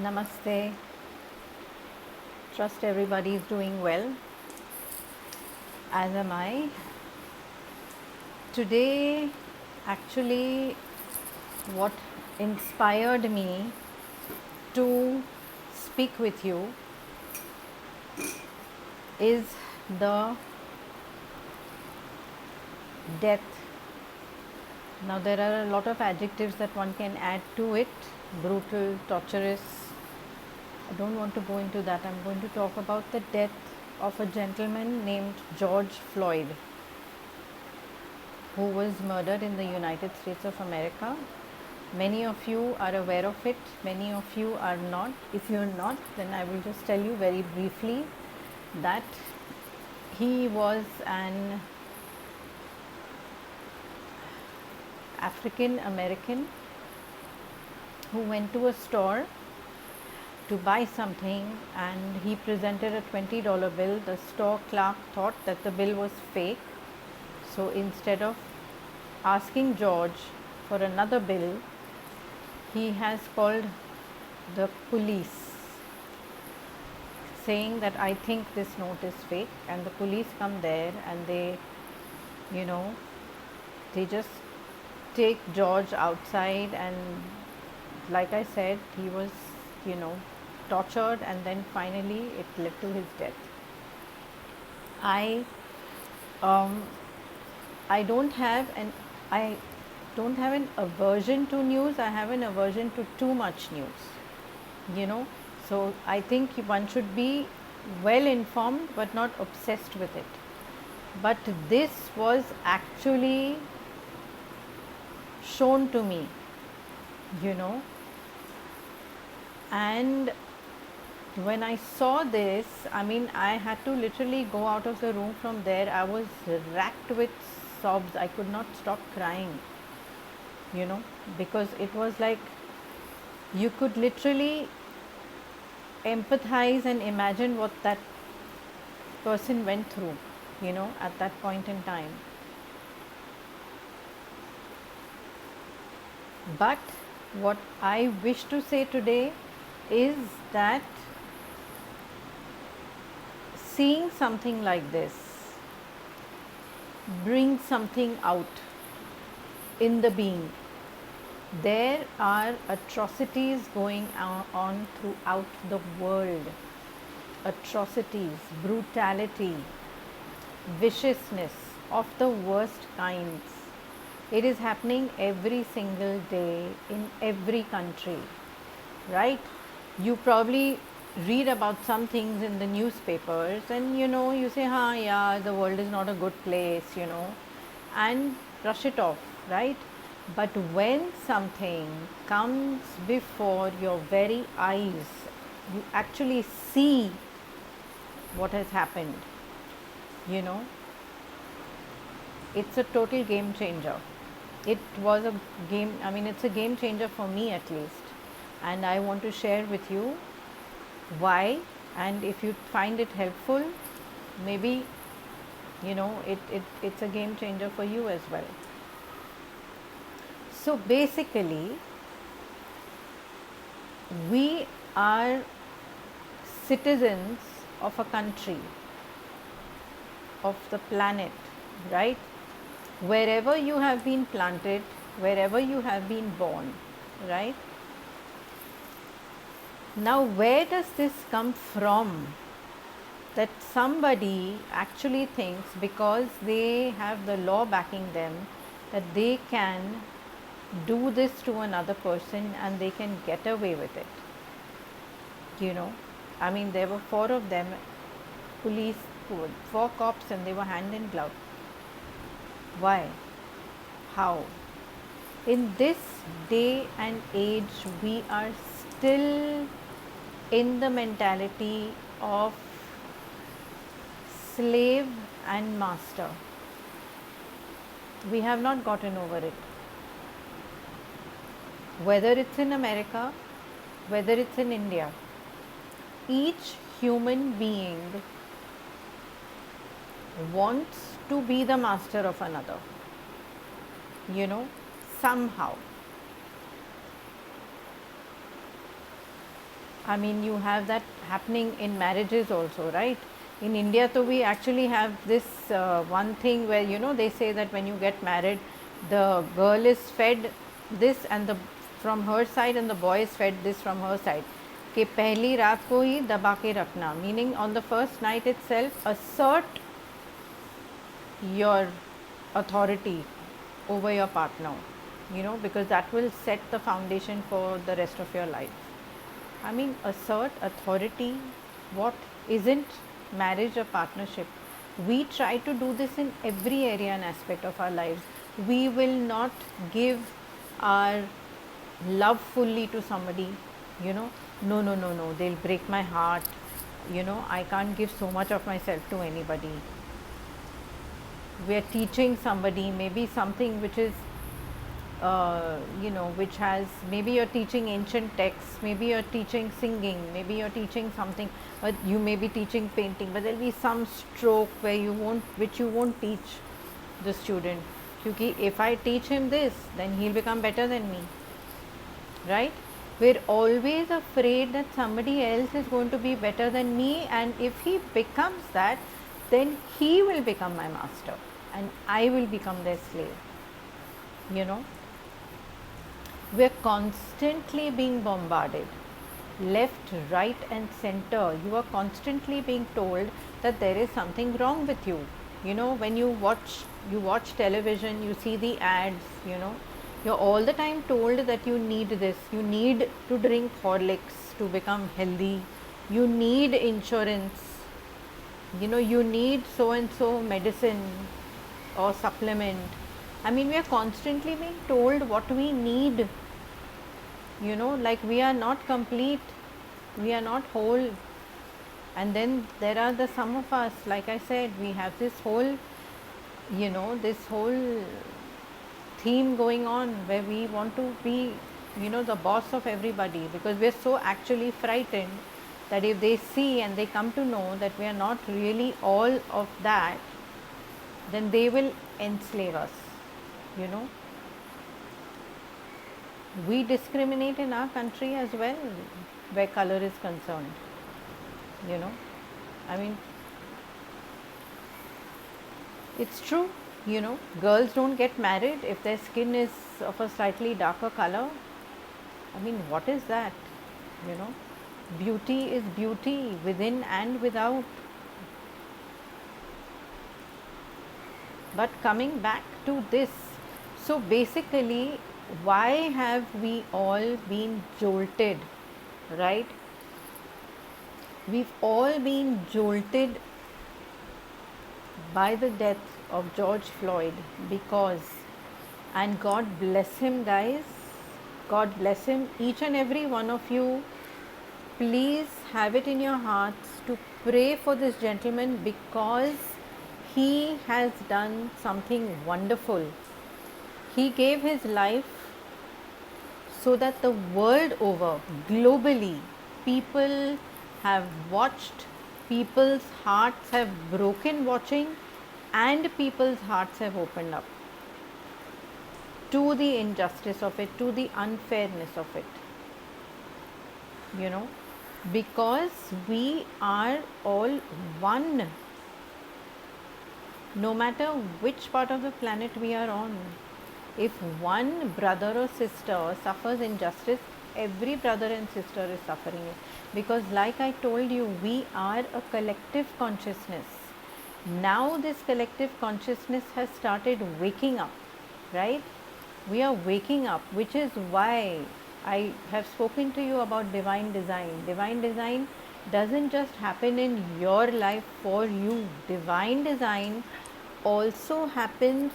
Namaste. Trust everybody is doing well, as am I. Today, actually, what inspired me to speak with you is the death. Now, there are a lot of adjectives that one can add to it: brutal, torturous. I don't want to go into that. I'm going to talk about the death of a gentleman named George Floyd, who was murdered in the United States of America. Many of you are aware of it, many of you are not. If you are not, then I will just tell you very briefly that he was an African American who went to a store to buy something and he presented a $20 bill. The store clerk thought that the bill was fake. So instead of asking George for another bill, he has called the police saying that I think this note is fake, and the police come there and you know, they just take George outside, and like I said, he was, tortured, and then finally it led to his death. I um, I don't have an I don't have an aversion to news. I have an aversion to too much news. You know, so I think one should be well informed but not obsessed with it. But this was actually shown to me, you know, and when I saw this, I mean, I had to literally go out of the room from there. I was racked with sobs. I could not stop crying, because it was like you could literally empathize and imagine what that person went through, at that point in time. But what I wish to say today is that seeing something like this brings something out in the being. There are atrocities going on throughout the world. Atrocities, brutality, viciousness of the worst kinds. It is happening every single day in every country, right? You probably read about some things in the newspapers and you say, yeah, the world is not a good place, and brush it off, right? But when something comes before your very eyes, you actually see what has happened, it's a total game changer. It was a game, I mean, it's a game changer for me at least. And I want to share with you why, and if you find it helpful, maybe it's a game changer for you as well. So basically, we are citizens of a country, of the planet, right? Wherever you have been planted, wherever you have been born, right? Now, where does this come from? That somebody actually thinks because they have the law backing them that they can do this to another person and they can get away with it. I mean, there were 4 of them, police, 4 cops, and they were hand in glove. Why? How? In this day and age, we are still in the mentality of slave and master. We have not gotten over it. Whether it's in America, whether it's in India, each human being wants to be the master of another, somehow. I mean, you have that happening in marriages also, right? In India, so we actually have this one thing where, you know, they say that when you get married, the girl is fed this and the from her side, and the boy is fed this from her side. कि पहली रात को ही दबा के रखना, meaning on the first night itself assert your authority over your partner, you know, because that will set the foundation for the rest of your life. I mean, assert authority. What isn't marriage a partnership? We try to do this in every area and aspect of our lives. We will not give our love fully to somebody, you know. No, no, no, no, they'll break my heart. You know, I can't give so much of myself to anybody. We are teaching somebody maybe something which is you know, which has, maybe you're teaching ancient texts, maybe you're teaching singing, maybe you're teaching something, but you may be teaching painting, but there'll be some stroke where you won't, which you won't teach the student. Because if I teach him this, then he'll become better than me, right? We're always afraid that somebody else is going to be better than me, and if he becomes that, then he will become my master and I will become their slave, you know. We're constantly being bombarded, left, right, and center. You are constantly being told that there is something wrong with you. You know, when you watch television, you see the ads, you know, you're all the time told that you need this, you need to drink Horlicks to become healthy, you need insurance, you know, you need so and so medicine or supplement. I mean, we are constantly being told what we need, you know, like we are not complete, we are not whole. And then there are the some of us, like I said, we have this whole, you know, this whole theme going on where we want to be, you know, the boss of everybody, because we're so actually frightened that if they see and they come to know that we are not really all of that, then they will enslave us, you know. We discriminate in our country as well where color is concerned, you know. I mean, it's true, you know, girls don't get married if their skin is of a slightly darker color. I mean, what is that, you know? Beauty is beauty within and without. But coming back to this, so basically, why have we all been jolted, right? We've all been jolted by the death of George Floyd because, and God bless him, guys, God bless him, each and every one of you, please have it in your hearts to pray for this gentleman, because he has done something wonderful. He gave his life so that the world over, globally, people have watched, people's hearts have broken watching, and people's hearts have opened up to the injustice of it, to the unfairness of it, you know, because we are all one. No matter which part of the planet we are on, if one brother or sister suffers injustice, every brother and sister is suffering it. Because like I told you, we are a collective consciousness. Now this collective consciousness has started waking up, right? We are waking up, which is why I have spoken to you about divine design. Divine design doesn't just happen in your life for you. Divine design also happens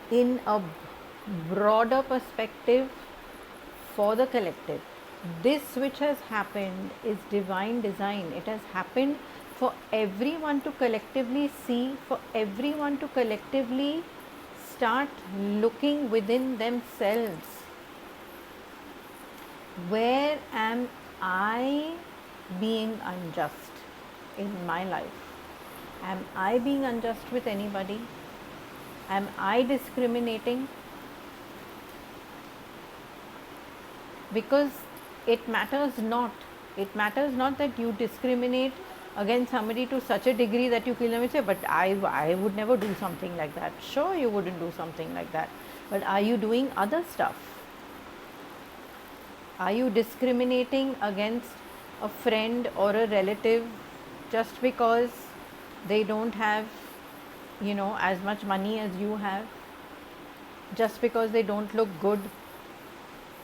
in a broader perspective for the collective. This which has happened is divine design. It has happened for everyone to collectively see, for everyone to collectively start looking within themselves. Where am I being unjust in my life? Am I being unjust with anybody? Am I discriminating? Because it matters not It matters not that you discriminate against somebody to such a degree that you kill them and say, but I would never do something like that. Sure, you wouldn't do something like that. But are you doing other stuff? Are you discriminating against a friend or a relative just because they don't have, as much money as you have? Just because they don't look good?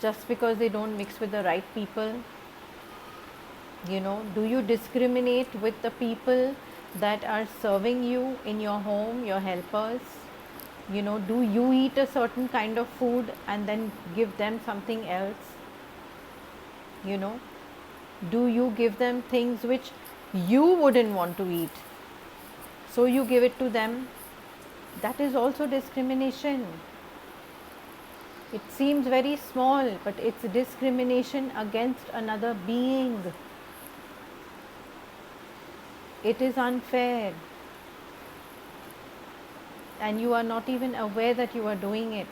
Just because they don't mix with the right people? Do you discriminate with the people that are serving you in your home, your helpers? Do you eat a certain kind of food and then give them something else? Do you give them things which you wouldn't want to eat, so you give it to them? That is also discrimination. It seems very small, but it's discrimination against another being. It is unfair, and you are not even aware that you are doing it.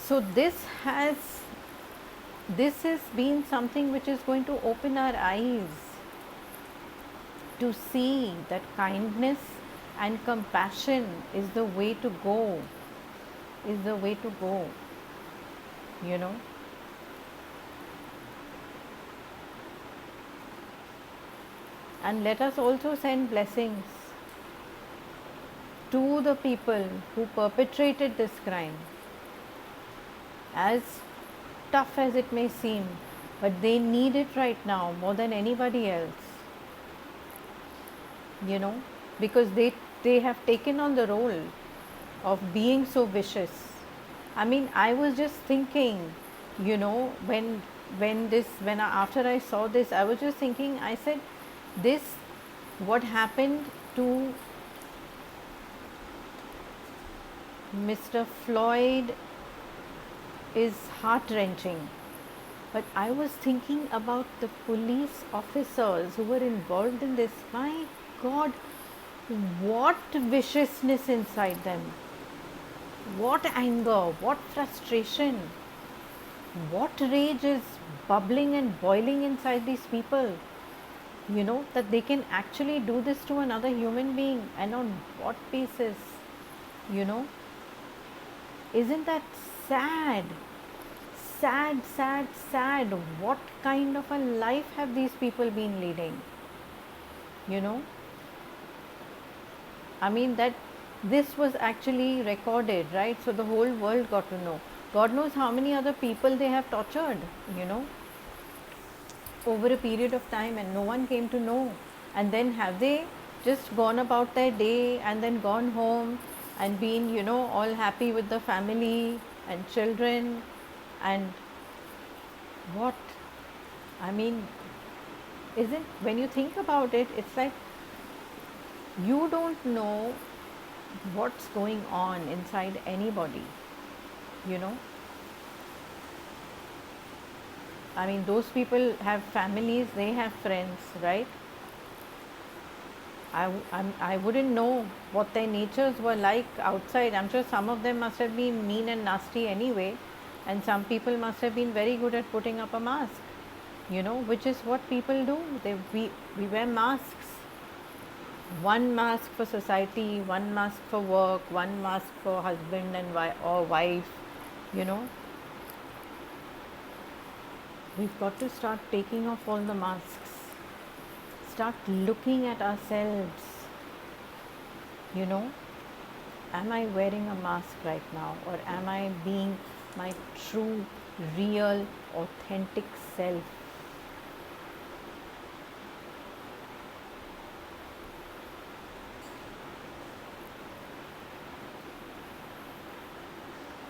So this has been something which is going to open our eyes to see that kindness and compassion is the way to go, And let us also send blessings to the people who perpetrated this crime. As tough as it may seem, but they need it right now more than anybody else. Because they have taken on the role of being so vicious. I mean, I was just thinking, after I saw this, I was just thinking, I said, what happened to Mr. Floyd is heart-wrenching. But I was thinking about the police officers who were involved in this. My God, what viciousness inside them, what anger, what frustration, what rage is bubbling and boiling inside these people, that they can actually do this to another human being, and on what basis? Isn't that sad? Sad. What kind of a life have these people been leading? I mean, that this was actually recorded, right? So the whole world got to know. God knows how many other people they have tortured, over a period of time, and no one came to know. And then have they just gone about their day and then gone home and been, all happy with the family and children? And what? I mean, when you think about it, it's like you don't know what's going on inside anybody, I mean, those people have families, they have friends, right? I wouldn't know what their natures were like outside. I'm sure some of them must have been mean and nasty anyway, and some people must have been very good at putting up a mask, which is what people do. We wear masks. One mask for society, one mask for work, one mask for husband and wife, We've got to start taking off all the masks. Start looking at ourselves. Am I wearing a mask right now, or am I being my true, real, authentic self?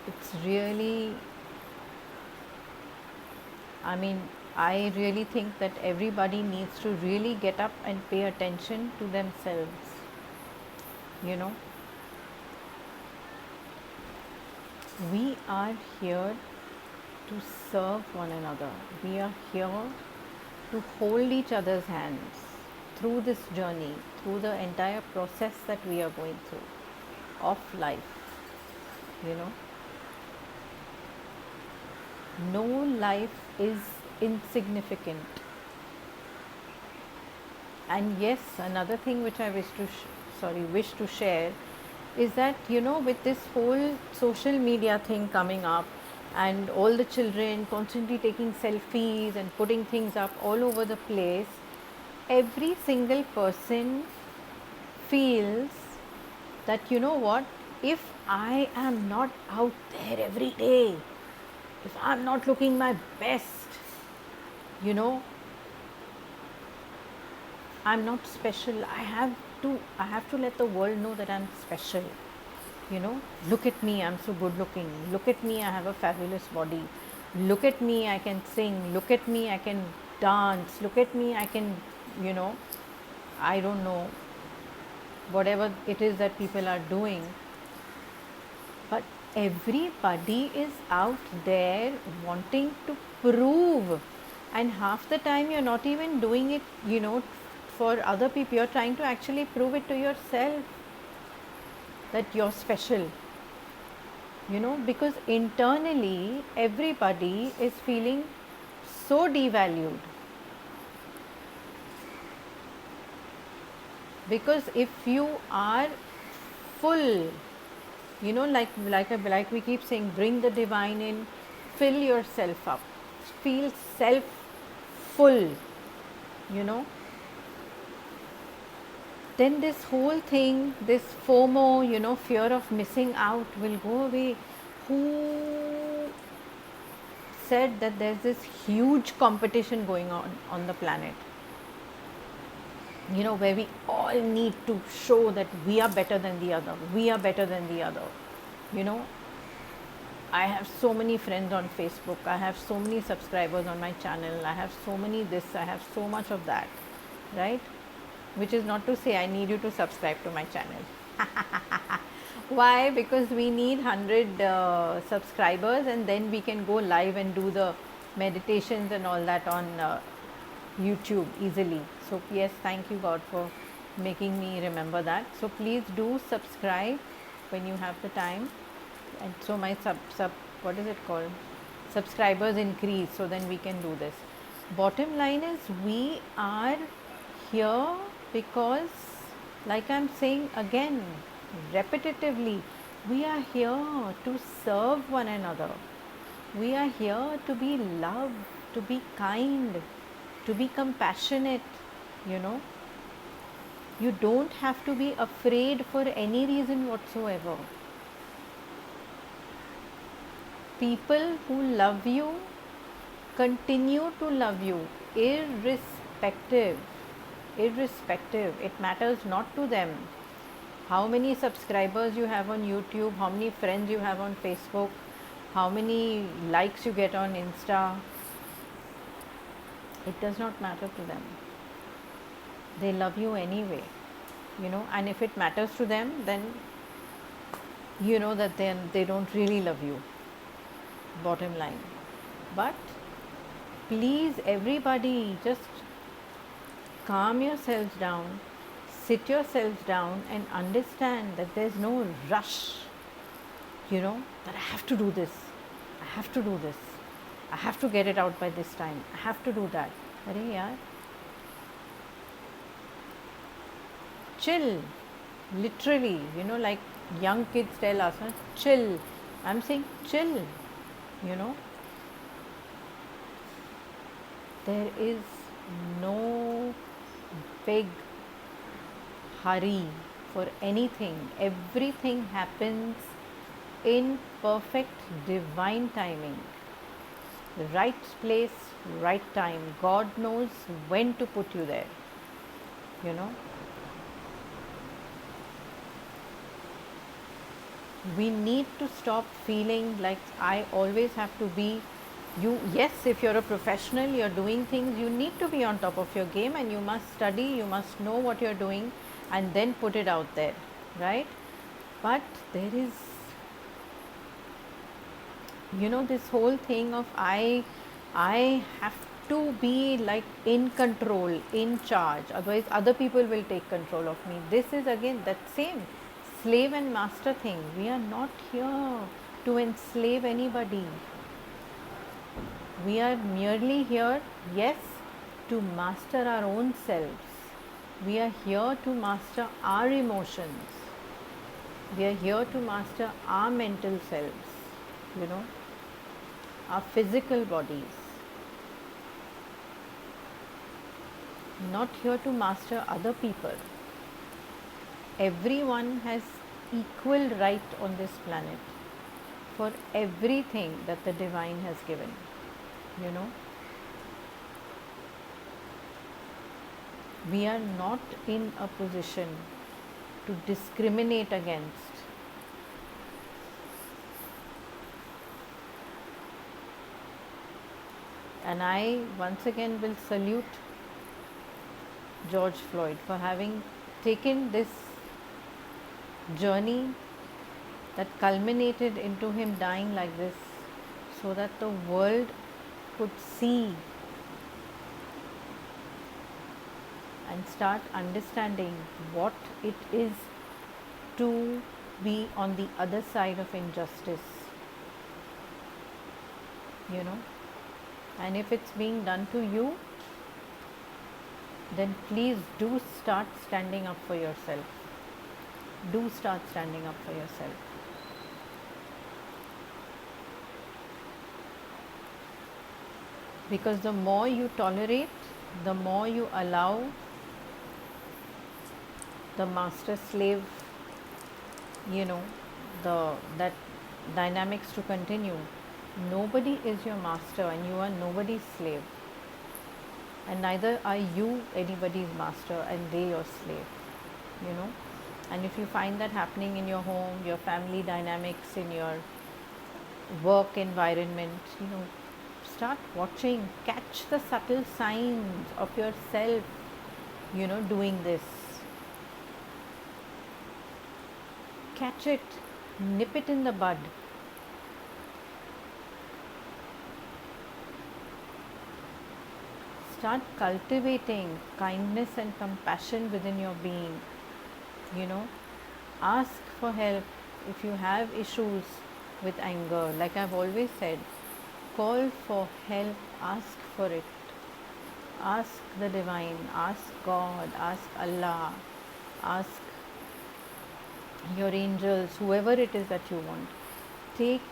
It's really, I mean, I really think that everybody needs to really get up and pay attention to themselves. We are here to serve one another. We are here to hold each other's hands through this journey, through the entire process that we are going through of life. No life is insignificant. And yes, another thing which I wish to share is that, with this whole social media thing coming up, and all the children constantly taking selfies and putting things up all over the place, every single person feels that, what, if I am not out there every day, if I'm not looking my best, you know I'm not special. I have to let the world know that I'm special. Look at me, I'm so good looking. Look at me, I have a fabulous body. Look at me, I can sing. Look at me, I can dance. Look at me, I can, you know, I don't know, whatever it is that people are doing. But everybody is out there wanting to prove, and half the time you're not even doing it, for other people. You're trying to actually prove it to yourself that you're special, because internally everybody is feeling so devalued. Because if you are full, like we keep saying, bring the divine in, fill yourself up, feel self full, you know then this whole thing, this FOMO, fear of missing out, will go away. Who said that there's this huge competition going on the planet? Where we all need to show that we are better than the other. We are better than the other. I have so many friends on Facebook. I have so many subscribers on my channel. I have so many this. I have so much of that, right? Which is not to say I need you to subscribe to my channel. Why? Because we need 100 subscribers, and then we can go live and do the meditations and all that on YouTube easily. So yes, thank you God for making me remember that. So please do subscribe when you have the time, and so my what is it called, subscribers increase, so then we can do this. Bottom line is, we are here because, like I'm saying again repetitively, we are here to serve one another. We are here to be love, to be kind, to be compassionate. You don't have to be afraid for any reason whatsoever. People who love you continue to love you irrespective. It matters not to them how many subscribers you have on YouTube, how many friends you have on Facebook, how many likes you get on Insta. It does not matter to them. They love you anyway, and if it matters to them, then that then they don't really love you, bottom line. But please, everybody, just calm yourselves down, sit yourselves down, and understand that there's no rush, that I have to do this, I have to do this, I have to get it out by this time, I have to do that. Arey yaar, chill. Literally, like young kids tell us, chill. I'm saying chill. There is no big hurry for anything. Everything happens in perfect divine timing. The right place, right time. God knows when to put you there. We need to stop feeling like I always have to be you. Yes, if you're a professional, you're doing things, you need to be on top of your game, and you must study, you must know what you're doing, and then put it out there, right? But there is this whole thing of I have to be like in control, in charge, otherwise other people will take control of me. This is again that same slave and master thing. We are not here to enslave anybody. We are merely here, yes, to master our own selves. We are here to master our emotions. We are here to master our mental selves, you know, our physical bodies. Not here to master other people. Everyone has equal right on this planet for everything that the divine has given, you know. We are not in a position to discriminate against. And I once again will salute George Floyd for having taken this journey that culminated into him dying like this, so that the world could see and start understanding what it is to be on the other side of injustice, you know. And if it's being done to you, then please do start standing up for yourself. Do start standing up for yourself. Because the more you tolerate, the more you allow the master slave, you know, that dynamics to continue. Nobody is your master and you are nobody's slave. And neither are you anybody's master and they your slave, you know. And if you find that happening in your home, your family dynamics, in your work environment, you know, start watching, catch the subtle signs of yourself, you know, doing this. Catch it, nip it in the bud. Start cultivating kindness and compassion within your being. You know, ask for help if you have issues with anger. Like I've always said, call for help, ask for it. Ask the divine, ask God, ask Allah, ask your angels, whoever it is that you want. Take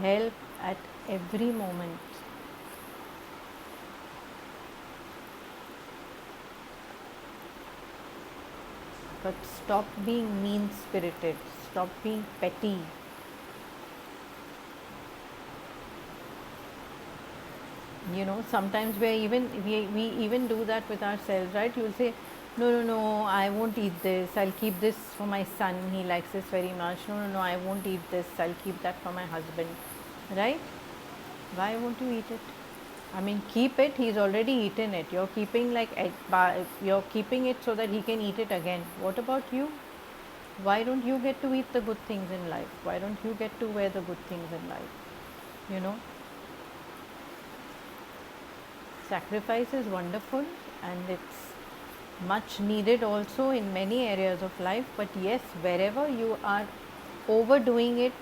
help at every moment. But stop being mean spirited, stop being petty. You know, sometimes we even do that with ourselves, right? You'll say, no, I won't eat this, I'll keep this for my son, he likes this very much. No, I won't eat this, I'll keep that for my husband, right? Why won't you eat it? I mean, keep it, he's already eaten it. You're keeping you're keeping it so that he can eat it again. What about you? Why don't you get to eat the good things in life? Why don't you get to wear the good things in life? You know, sacrifice is wonderful and it's much needed also in many areas of life. But yes, wherever you are overdoing it,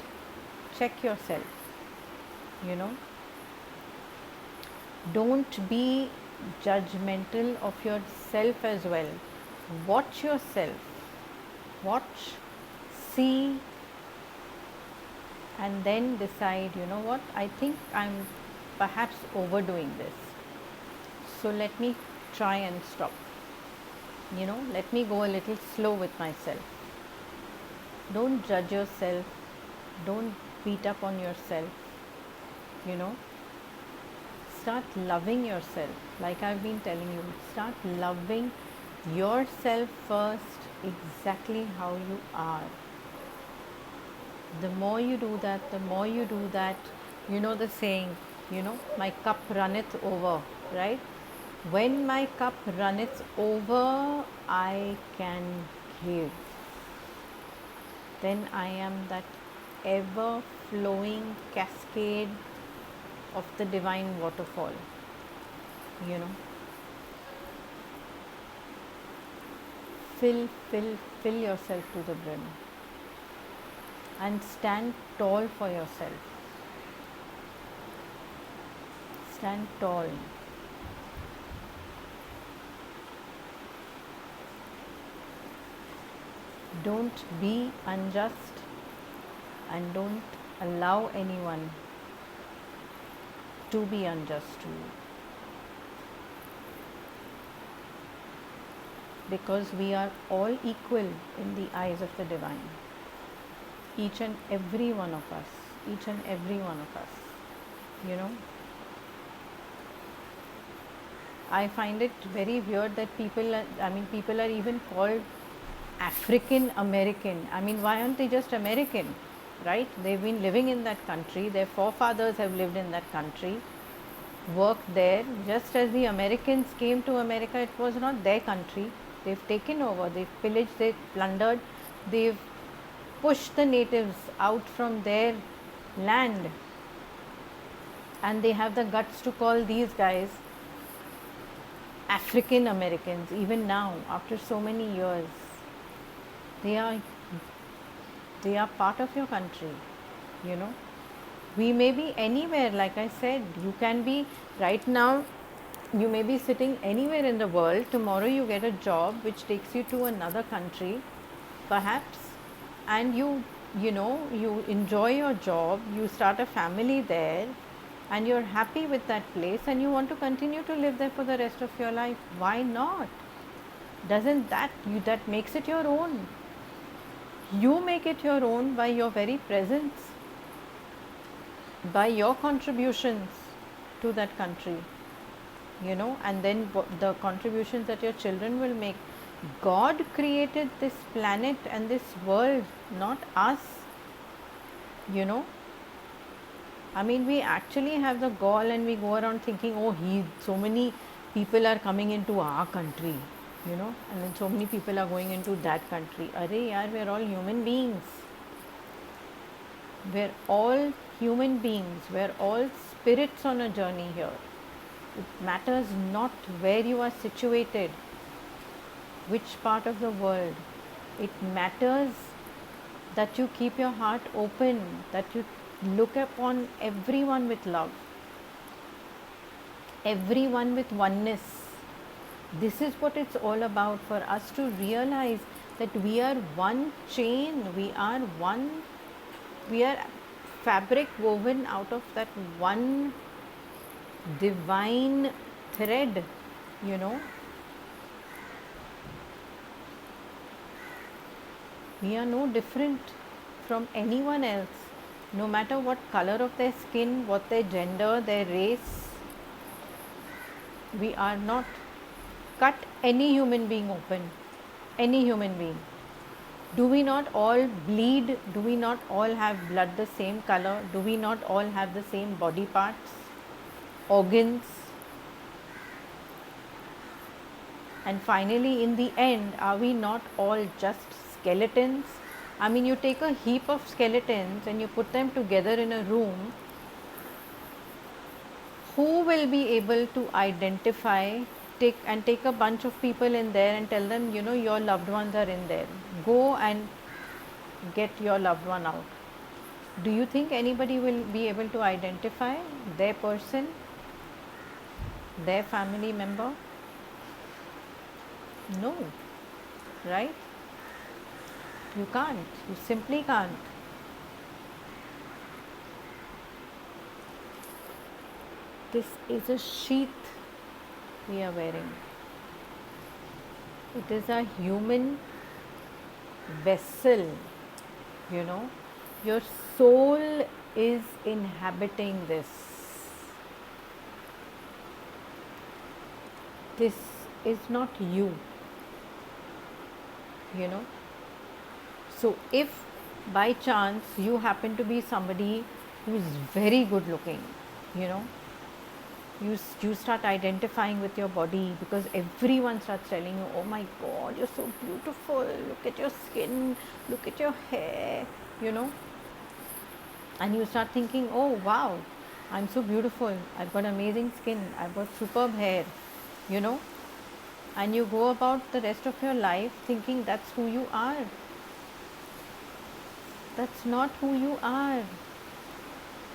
check yourself, you know. Don't be judgmental of yourself as well. Watch yourself. Watch, see, and then decide, you know what, I think I'm perhaps overdoing this. So let me try and stop. You know, let me go a little slow with myself. Don't judge yourself. Don't beat up on yourself. You know, start loving yourself. Like I've been telling you, start loving yourself first, exactly how you are. The more you do that, you know the saying, you know, my cup runneth over, right? When my cup runneth over, I can give. Then I am that ever flowing cascade of the divine waterfall, you know. Fill yourself to the brim and stand tall for yourself. Stand tall. Don't be unjust and don't allow anyone to be unjust to you. Because we are all equal in the eyes of the divine. Each and every one of us. Each and every one of us. You know, I find it very weird that people are even called African American. I mean, why aren't they just American? Right? They've been living in that country, their forefathers have lived in that country, worked there. Just as the Americans came to America, it was not their country. They've taken over, they've pillaged, they've plundered, they've pushed the natives out from their land, and they have the guts to call these guys African Americans. Even now, after so many years, they are part of your country. You know, we may be anywhere. Like I said, you can be right now, you may be sitting anywhere in the world. Tomorrow you get a job which takes you to another country perhaps, and you enjoy your job, you start a family there, and you're happy with that place, and you want to continue to live there for the rest of your life. Why not? Doesn't that makes it your own? You make it your own by your very presence, by your contributions to that country, and then the contributions that your children will make. God created this planet and this world, not us. I mean, we actually have the gall and we go around thinking, oh, so many people are coming into our country, and then so many people are going into that country. Arey yaar, we're all human beings. We're all human beings. We're all spirits on a journey here. It matters not where you are situated, which part of the world. It matters that you keep your heart open, that you look upon everyone with love, everyone with oneness. This is what it's all about, for us to realize that we are one chain, we are fabric woven out of that one divine thread. We are no different from anyone else, no matter what color of their skin, what their gender, their race. We are not. Cut any human being open, any human being. Do we not all bleed? Do we not all have blood the same color? Do we not all have the same body parts, organs? And finally, in the end, are we not all just skeletons? I mean, you take a heap of skeletons and you put them together in a room. Who will be able to identify, take a bunch of people in there and tell them, your loved ones are in there. Go and get your loved one out. Do you think anybody will be able to identify their person, their family member? No, right? You can't. You simply can't. This is a sheath we are wearing. It is a human vessel, Your soul is inhabiting this. This is not you. So if by chance you happen to be somebody who is very good looking, you start identifying with your body, because everyone starts telling you, oh my God, you're so beautiful, look at your skin, look at your hair, and you start thinking, oh wow, I'm so beautiful, I've got amazing skin, I've got superb hair, and you go about the rest of your life thinking that's who you are. That's not who you are.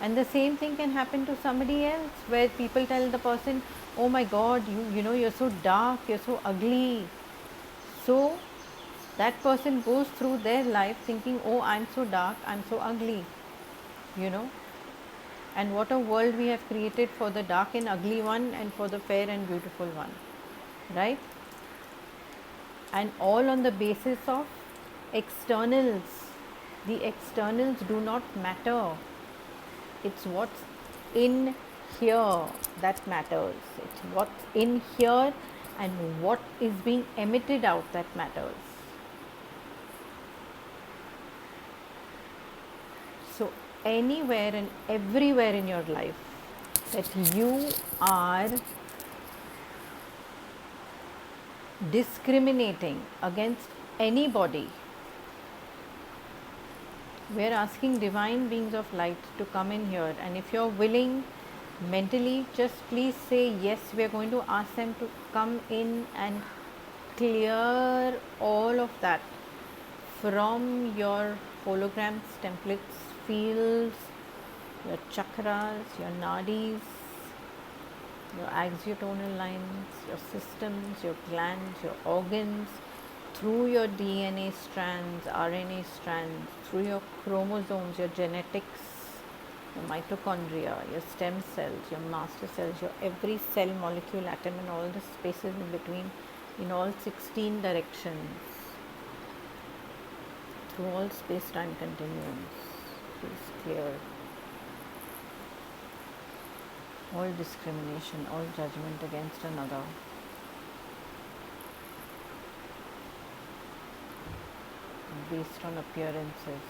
And the same thing can happen to somebody else, where people tell the person, oh my god, you know, you're so dark, you're so ugly. So that person goes through their life thinking, oh, I'm so dark, I'm so ugly, you know. And what a world we have created for the dark and ugly one and for the fair and beautiful one, right? And all on the basis of externals. The externals do not matter. It's what's in here that matters. It's what's in here and what is being emitted out that matters. So, anywhere and everywhere in your life that you are discriminating against anybody, we are asking divine beings of light to come in here. And if you're willing mentally, just please say yes. We are going to ask them to come in and clear all of that from your holograms, templates, fields, your chakras, your nadis, your axiotonal lines, your systems, your glands, your organs, through your DNA strands, RNA strands, through your chromosomes, your genetics, your mitochondria, your stem cells, your master cells, your every cell, molecule, atom, and all the spaces in between, in all 16 directions, through all space-time continuums. Please clear all discrimination, all judgment against another. Based on appearances.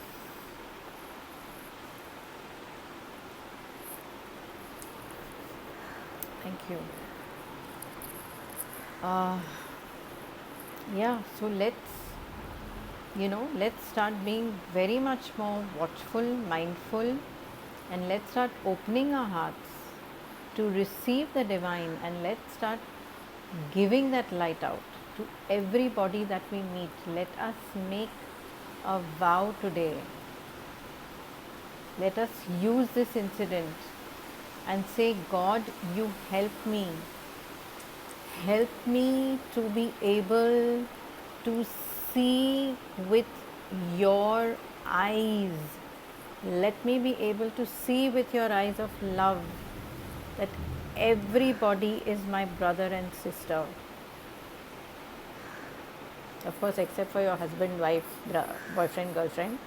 Thank you. Yeah, so let's start being very much more watchful, mindful, and let's start opening our hearts to receive the divine, and let's start giving that light out to everybody that we meet. Let us make a vow today. Let us use this incident and say, God, you help me. Help me to be able to see with your eyes. Let me be able to see with your eyes of love that everybody is my brother and sister. Of course, except for your husband, wife, boyfriend, girlfriend.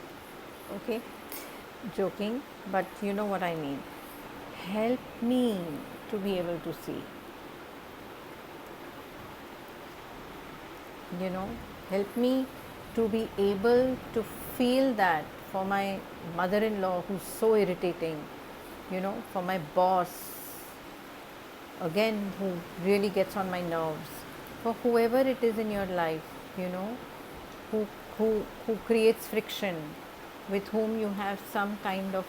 Okay, joking, but you know what I mean. Help me to be able to see. Help me to be able to feel that for my mother-in-law who's so irritating, for my boss, again, who really gets on my nerves, for whoever it is in your life, who creates friction, with whom you have some kind of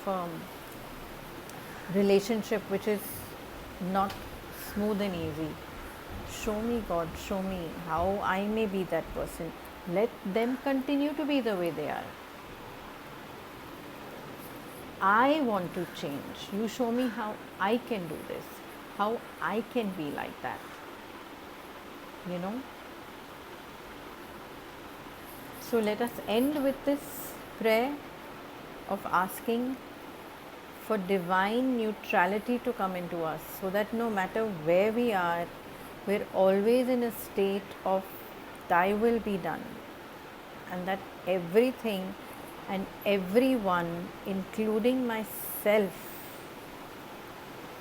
relationship which is not smooth and easy. Show me, God, show me how I may be that person. Let them continue to be the way they are. I want to change. You show me how I can do this, how I can be like that. So let us end with this prayer of asking for divine neutrality to come into us, so that no matter where we are, we're always in a state of thy will be done, and that everything and everyone, including myself,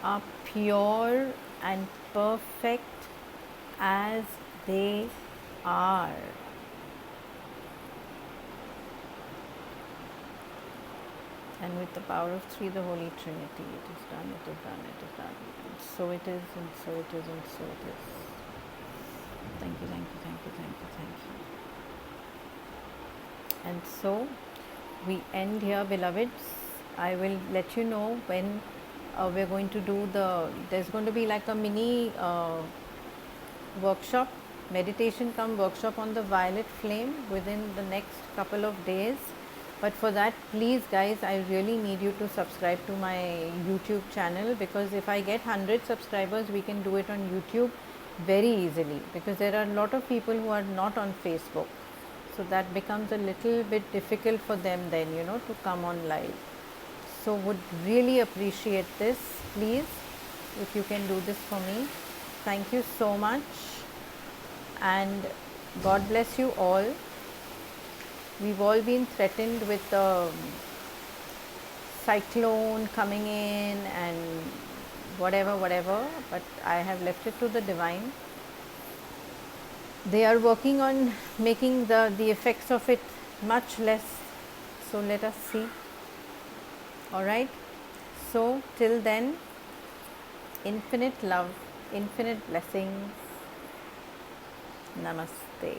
are pure and perfect as they are. And with the power of three, the Holy Trinity, it is done, it is done, it is done. And so it is, and so it is, and so it is. Thank you, thank you, thank you, thank you, thank you. And so we end here, beloveds. I will let you know when we're going to do there's going to be like a mini workshop, meditation come workshop on the violet flame within the next couple of days. But for that, please guys, I really need you to subscribe to my YouTube channel, because if I get 100 subscribers, we can do it on YouTube very easily, because there are a lot of people who are not on Facebook. So that becomes a little bit difficult for them then, to come on live. So would really appreciate this, please, if you can do this for me. Thank you so much, and God bless you all. We've all been threatened with a cyclone coming in and whatever, but I have left it to the divine. They are working on making the effects of it much less, so let us see. All right, so till then, infinite love, infinite blessings. Namaste.